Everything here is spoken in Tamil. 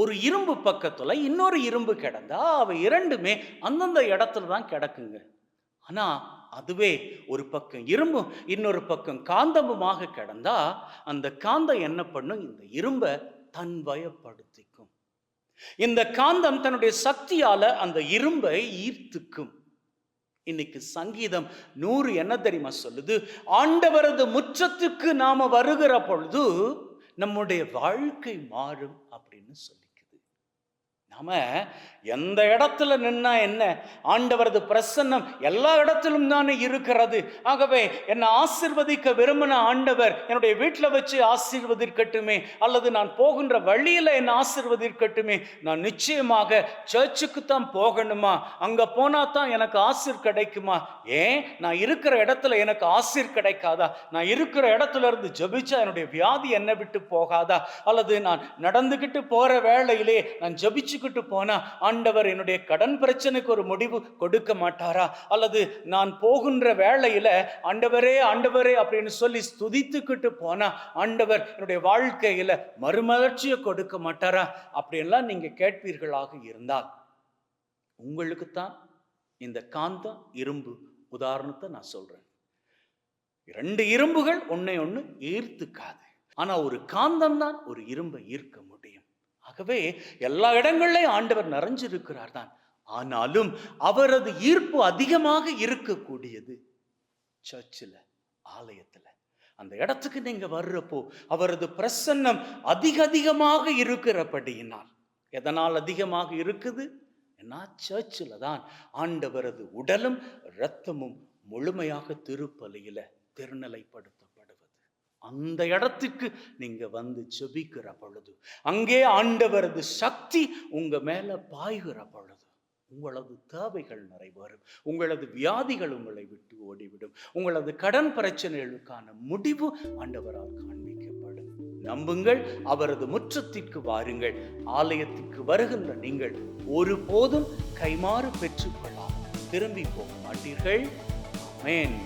ஒரு இரும்பு பக்கத்துல இன்னொரு இரும்பு கிடந்தா அவை இரண்டுமே அந்தந்த இடத்துல தான் கிடக்குங்க. ஆனா அதுவே ஒரு பக்கம் இரும்பும் இன்னொரு பக்கம் காந்தமுமாக கிடந்தா அந்த காந்தம் என்ன பண்ணும்? இந்த இரும்ப தன்வயப்படுத்திக்கும். இந்த காந்தம் தன்னுடைய சக்தியால அந்த இரும்பை ஈர்த்துக்கும். இன்னைக்கு சங்கீதம் 100 என்ன தெரியுமா சொல்லுது? ஆண்டவரது முற்றத்துக்கு நாம வருகிற பொழுது நம்முடைய வாழ்க்கை மாறும் அப்படின்னு சொல்லிக்குது. நாம எந்த இடத்துல நின்னா என்ன? ஆண்டவரது பிரசன்னம் எல்லா இடத்திலும் தானே இருக்கிறது. ஆகவே என்னை ஆசீர்வதிக்க விரும்பின ஆண்டவர் என்னுடைய வீட்டில் வச்சு ஆசீர்வதிக்கட்டுமே, அல்லது நான் போகின்ற வழியில என்னை ஆசீர்வதிக்கட்டுமே. நான் நிச்சயமாக சர்ச்சுக்கு தான் போகணுமா? அங்க போனா தான் எனக்கு ஆசீர் கிடைக்குமா? ஏன் நான் இருக்கிற இடத்துல எனக்கு ஆசீர் கிடைக்காதா? நான் இருக்கிற இடத்துல இருந்து ஜெபிச்சா என்னுடைய வியாதி என்னை விட்டு போகாதா? அல்லது நான் நடந்துகிட்டு போற வேளையிலே நான் ஜெபிச்சு போனா ஆண்டவர் என்னுடைய கடன் பிரச்சனைக்கு ஒரு முடிவு கொடுக்க மாட்டாரா? அல்லது நான் போகின்ற வேளையில ஆண்டவரே ஆண்டவரே அப்படின்னு சொல்லி ஸ்துதித்துக்கிட்டு போனா ஆண்டவர் என்னுடைய வாழ்க்கையில மறுமலர்ச்சியை கொடுக்க மாட்டாரா? அப்படின்லாம் நீங்க கேட்பீர்களாக இருந்தால், உங்களுக்கு தான் இந்த காந்தம் இரும்பு உதாரணத்தை நான் சொல்றேன். 2 இரும்புகள் ஒன்னை ஒன்று ஈர்த்துக்காது. ஆனா ஒரு காந்தம் தான் ஒரு இரும்பை ஈர்க்க முடியும். ஆகவே எல்லா இடங்கள்லையும் ஆண்டவர் நிறைஞ்சிருக்கிறார் தான். ஆனாலும் அவரது ஈர்ப்பு அதிகமாக இருக்கக்கூடியது சர்ச்சில், ஆலயத்தில். அந்த இடத்துக்கு நீங்க வர்றப்போ அவரது பிரசன்னம் அதிகமாக இருக்கிறபடியினால். எதனால் அதிகமாக இருக்குது? ஏன்னா சர்ச்சில் தான் ஆண்டவரது உடலும் இரத்தமும் முழுமையாக திருப்பலியில திருநிலைப்படுத்தப்படுவது. அந்த இடத்துக்கு நீங்க வந்து ஜெபிக்கிற பொழுது, அங்கே ஆண்டவரது சக்தி உங்க மேல பாய்கிற பொழுது உங்களது தேவைகள் நிறைவேறும். உங்களது வியாதிகள் உங்களை விட்டு ஓடிவிடும். உங்களது கடன் பிரச்சனைகளுக்கான முடிவு ஆண்டவரால் காண்பிக்கப்படும். நம்புங்கள், அவரது முற்றத்திற்கு வாருங்கள். ஆலயத்திற்கு வருகின்ற நீங்கள் ஒருபோதும் கைமாறு பெற்றுக்கொள்ளாமல் திரும்பி போக மாட்டீர்கள். ஆமென்.